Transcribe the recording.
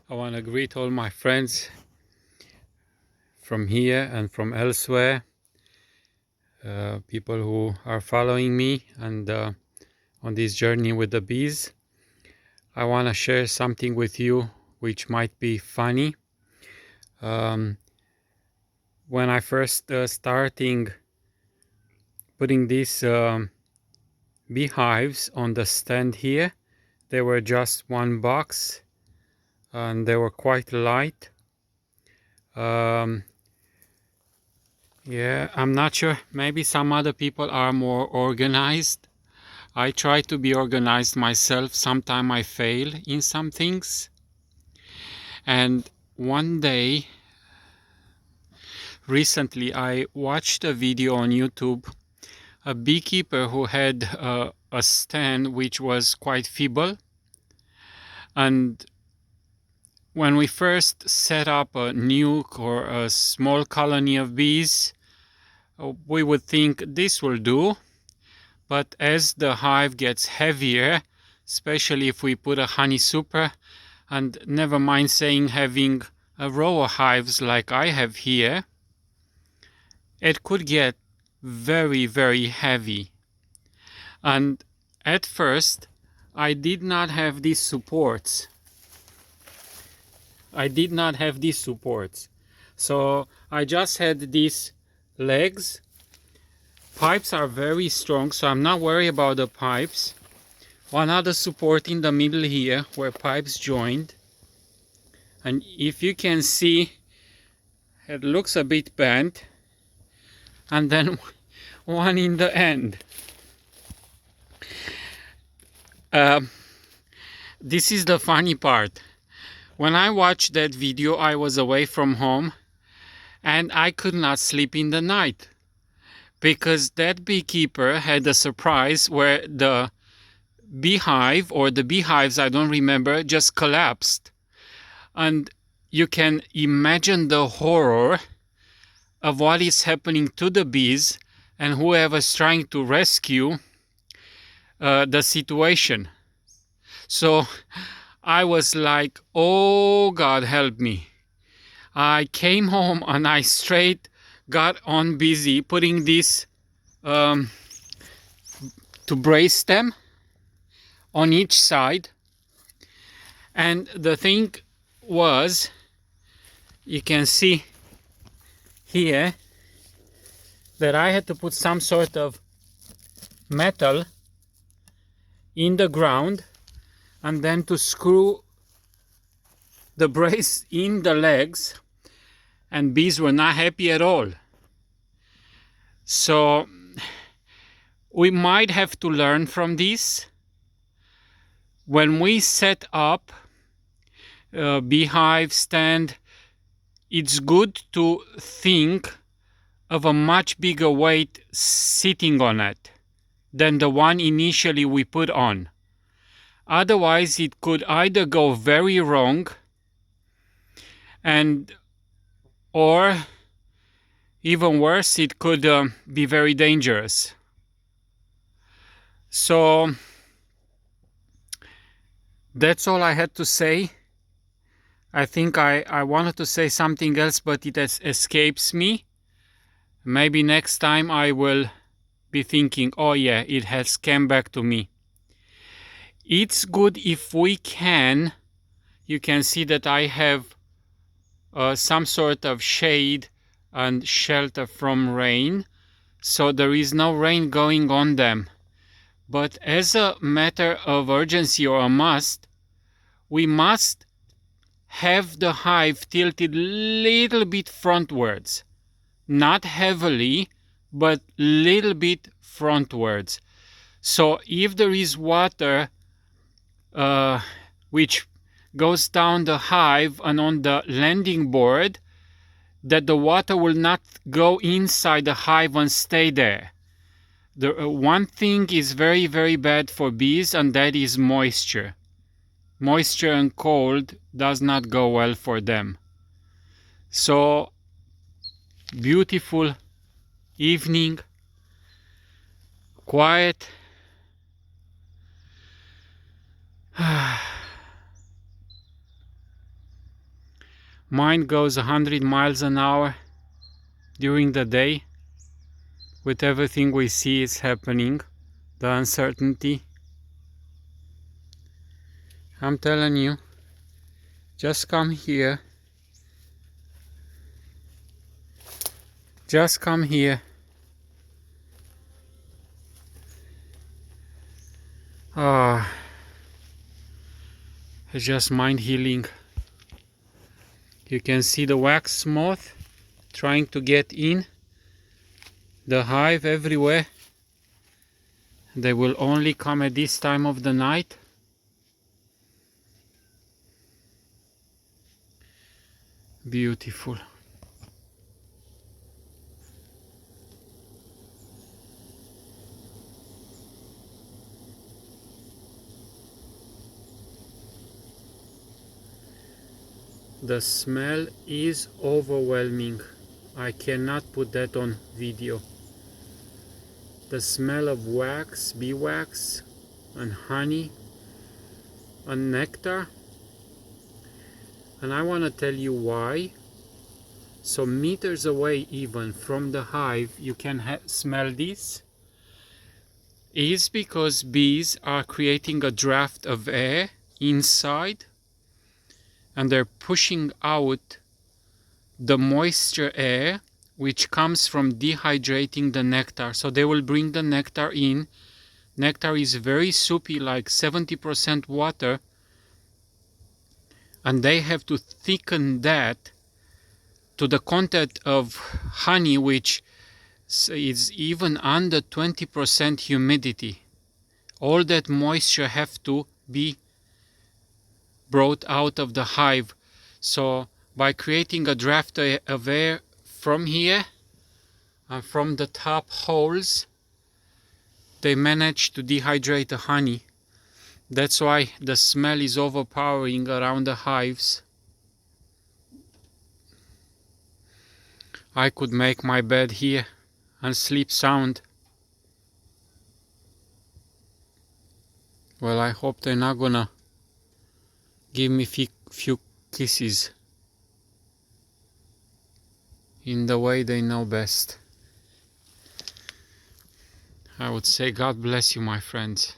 I want to greet all my friends from here and from elsewhere, people who are following me and on this journey with the bees. I want to share something with you which might be funny. Um, when I first starting putting these beehives on the stand here, they were just one box and they were quite light. Yeah, I'm not sure. Maybe some other people are more organized. I try to be organized myself. Sometimes I fail in some things. And one day, recently, I watched a video on YouTube. A beekeeper who had a stand which was quite feeble. And when we first set up a nuke or a small colony of bees, we would think this will do. But as the hive gets heavier, especially if we put a honey super, and never mind saying having a row of hives like I have here, it could get very, very heavy. And at first, I did not have these supports. So I just had these legs. Pipes are very strong, so I'm not worried about the pipes. One other support in the middle here where pipes joined. And if you can see, it looks a bit bent. And then one in the end. This is the funny part. When I watched that video, I was away from home and I could not sleep in the night because that beekeeper had a surprise where the beehive or the beehives, I don't remember, just collapsed. And you can imagine the horror of what is happening to the bees and whoever's trying to rescue the situation. So I was like, oh God, help me. I came home and I straight got on busy putting this to brace them on each side. And the thing was, you can see here that I had to put some sort of metal in the ground and then to screw the brace in the legs, and bees were not happy at all. So we might have to learn from this. When we set up a beehive stand, it's good to think of a much bigger weight sitting on it than the one initially we put on. Otherwise, it could either go very wrong or even worse, it could be very dangerous. So that's all I had to say. I think I wanted to say something else, but it escapes me. Maybe next time I will be thinking, oh yeah, it has come back to me. It's good if we can. You can see that I have some sort of shade and shelter from rain, so there is no rain going on them. But as a matter of urgency or a must, we must have the hive tilted a little bit frontwards. Not heavily, but little bit frontwards. So if there is water which goes down the hive and on the landing board, that the water will not go inside the hive and stay there. The one thing is very, very bad for bees, and that is moisture. Moisture and cold does not go well for them. So, beautiful evening, quiet. Mine goes 100 miles an hour during the day. With everything we see is happening, the uncertainty. I'm telling you, just come here. Just come here. Ah, it's just mind healing. You can see the wax moth trying to get in the hive everywhere. They will only come at this time of the night. Beautiful. The smell is overwhelming. I cannot put that on video. The smell of wax, beeswax, and honey, and nectar. And I want to tell you why. So meters away even from the hive, you can smell this. Is because bees are creating a draft of air inside, and they're pushing out the moisture air which comes from dehydrating the nectar. So they will bring the nectar in. Nectar is very soupy, like 70% water, and they have to thicken that to the content of honey, which is even under 20% humidity. All that moisture have to be brought out of the hive. So by creating a draft of air from here and from the top holes, they manage to dehydrate the honey. That's why the smell is overpowering around the hives. I could make my bed here and sleep sound. Well, I hope they're not gonna give me few kisses in the way they know best. I would say God bless you, my friends.